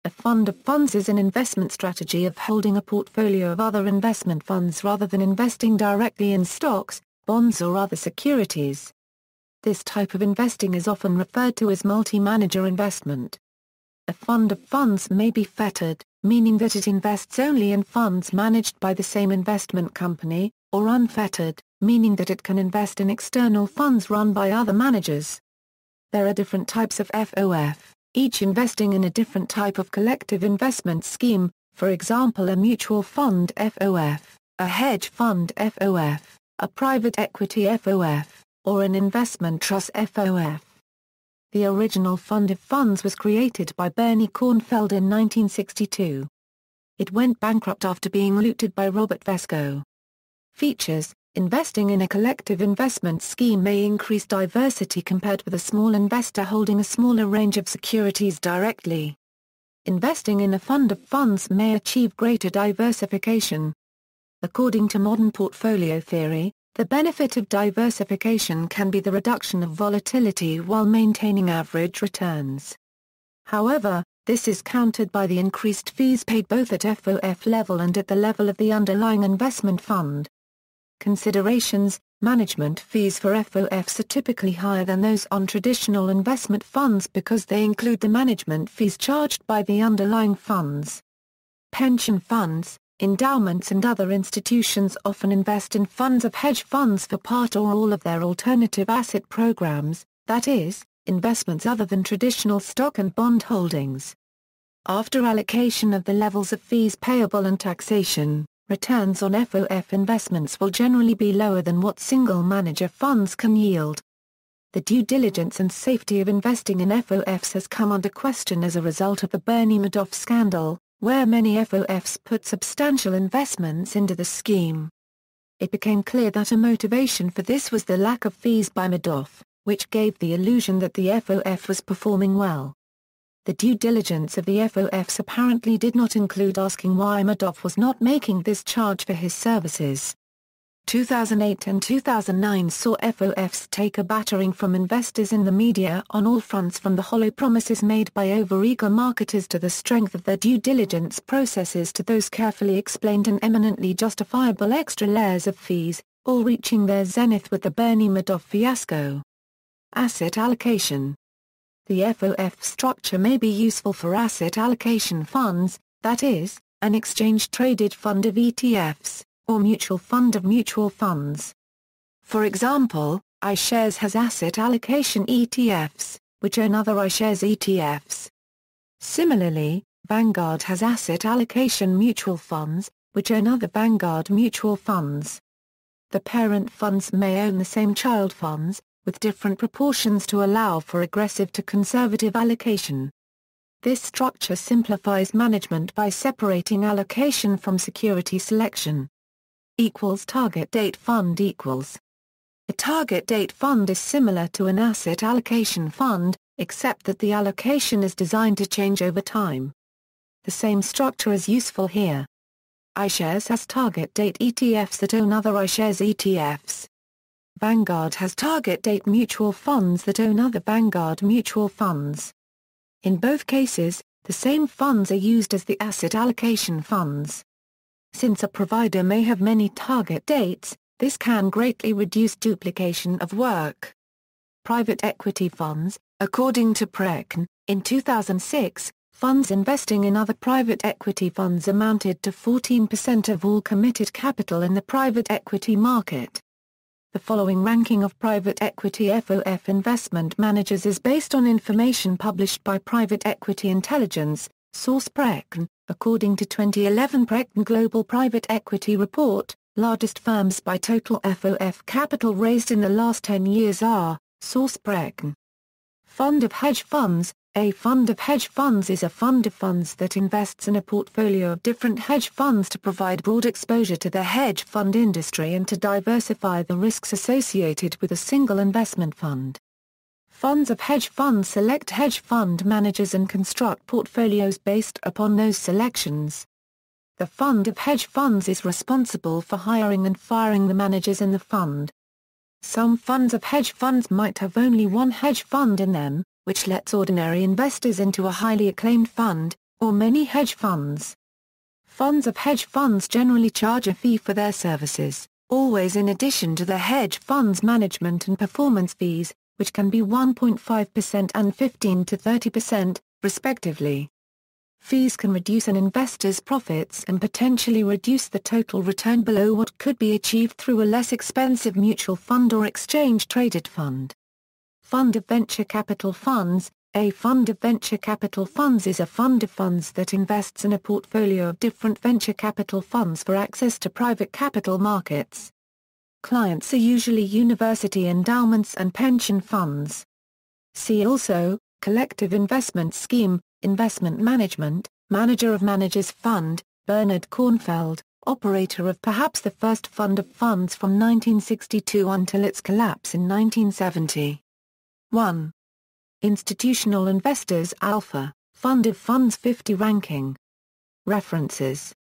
A fund of funds is an investment strategy of holding a portfolio of other investment funds rather than investing directly in stocks, bonds or other securities. This type of investing is often referred to as multi-manager investment. A fund of funds may be fettered, meaning that it invests only in funds managed by the same investment company, or unfettered, meaning that it can invest in external funds run by other managers. There are different types of FOF, each investing in a different type of collective investment scheme, for example a mutual fund FOF, a hedge fund FOF, a private equity FOF, or an investment trust FOF. The original fund of funds was created by Bernie Cornfeld in 1962. It went bankrupt after being looted by Robert Vesco. Features: investing in a collective investment scheme may increase diversity compared with a small investor holding a smaller range of securities directly. Investing in a fund of funds may achieve greater diversification. According to modern portfolio theory, the benefit of diversification can be the reduction of volatility while maintaining average returns. However, this is countered by the increased fees paid both at FOF level and at the level of the underlying investment fund. Considerations: management fees for FOFs are typically higher than those on traditional investment funds because they include the management fees charged by the underlying funds. Pension funds, endowments and other institutions often invest in funds of hedge funds for part or all of their alternative asset programs, that is, investments other than traditional stock and bond holdings. After allocation of the levels of fees payable and taxation, returns on FOF investments will generally be lower than what single-manager funds can yield. The due diligence and safety of investing in FOFs has come under question as a result of the Bernie Madoff scandal, where many FOFs put substantial investments into the scheme. It became clear that a motivation for this was the lack of fees by Madoff, which gave the illusion that the FOF was performing well. The due diligence of the FOFs apparently did not include asking why Madoff was not making this charge for his services. 2008 and 2009 saw FOFs take a battering from investors in the media on all fronts, from the hollow promises made by overeager marketers to the strength of their due diligence processes to those carefully explained and eminently justifiable extra layers of fees, all reaching their zenith with the Bernie Madoff fiasco. Asset allocation. The FOF structure may be useful for asset allocation funds, that is, an exchange-traded fund of ETFs, or mutual fund of mutual funds. For example, iShares has asset allocation ETFs, which own other iShares ETFs. Similarly, Vanguard has asset allocation mutual funds, which own other Vanguard mutual funds. The parent funds may own the same child funds, with different proportions to allow for aggressive to conservative allocation. This structure simplifies management by separating allocation from security selection. Target date fund equals. A target date fund is similar to an asset allocation fund, except that the allocation is designed to change over time. The same structure is useful here. iShares has target date ETFs that own other iShares ETFs. Vanguard has target date mutual funds that own other Vanguard mutual funds. In both cases, the same funds are used as the asset allocation funds. Since a provider may have many target dates, this can greatly reduce duplication of work. Private equity funds. According to Preckn, in 2006, funds investing in other private equity funds amounted to 14% of all committed capital in the private equity market. The following ranking of private equity FOF investment managers is based on information published by Private Equity Intelligence, source Preckn. According to 2011 Preckn Global Private Equity Report, largest firms by total FOF capital raised in the last 10 years are, source Preckn. Fund of hedge funds. A fund of hedge funds is a fund of funds that invests in a portfolio of different hedge funds to provide broad exposure to the hedge fund industry and to diversify the risks associated with a single investment fund. Funds of hedge funds select hedge fund managers and construct portfolios based upon those selections. The fund of hedge funds is responsible for hiring and firing the managers in the fund. Some funds of hedge funds might have only one hedge fund in them, which lets ordinary investors into a highly acclaimed fund, or many hedge funds. Funds of hedge funds generally charge a fee for their services, always in addition to the hedge fund's management and performance fees, which can be 1.5% and 15 to 30%, respectively. Fees can reduce an investor's profits and potentially reduce the total return below what could be achieved through a less expensive mutual fund or exchange-traded fund. Fund of venture capital funds. A fund of venture capital funds is a fund of funds that invests in a portfolio of different venture capital funds for access to private capital markets. Clients are usually university endowments and pension funds. See also, collective investment scheme, investment management, manager of managers fund, Bernard Cornfeld, operator of perhaps the first fund of funds from 1962 until its collapse in 1970. 1. Institutional investors alpha, fund of funds 50 ranking. References